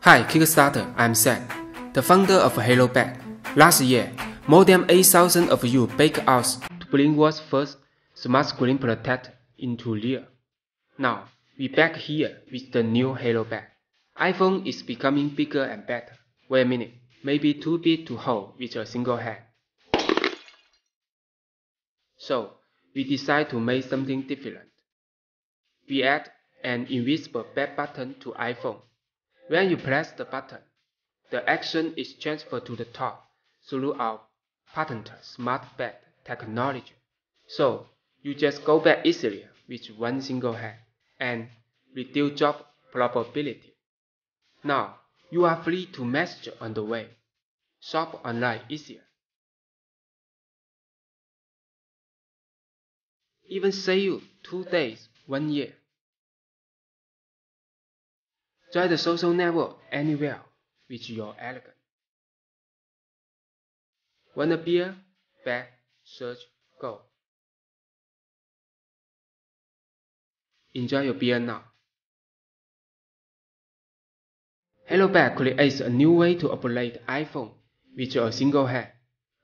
Hi Kickstarter, I'm Sam, the founder of HaloBag. Last year, more than 8,000 of you backed us to bring world's first smart screen protector into real. Now, we're back here with the new HaloBag. iPhone is becoming bigger and better. Wait a minute, maybe too big to hold with a single hand. So, we decided to make something different. We add an invisible back button to iPhone. When you press the button, the action is transferred to the top through our patented smart back technology. So you just go back easily with one single hand and reduce job probability. Now you are free to message on the way, shop online easier, even save you 2 days, 1 year. Join the social network anywhere with your elegant. Want a beer? Bag, search, go. Enjoy your beer now. HaloBag creates a new way to operate iPhone with a single hand.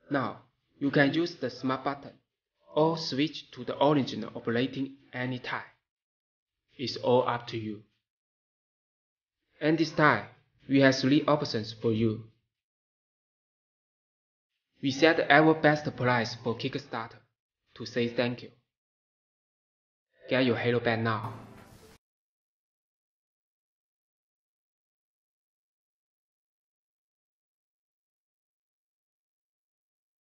Now, you can use the smart button or switch to the original operating anytime. It's all up to you. And this time, we have 3 options for you. We set our best price for Kickstarter to say thank you. Get your HaloBag now.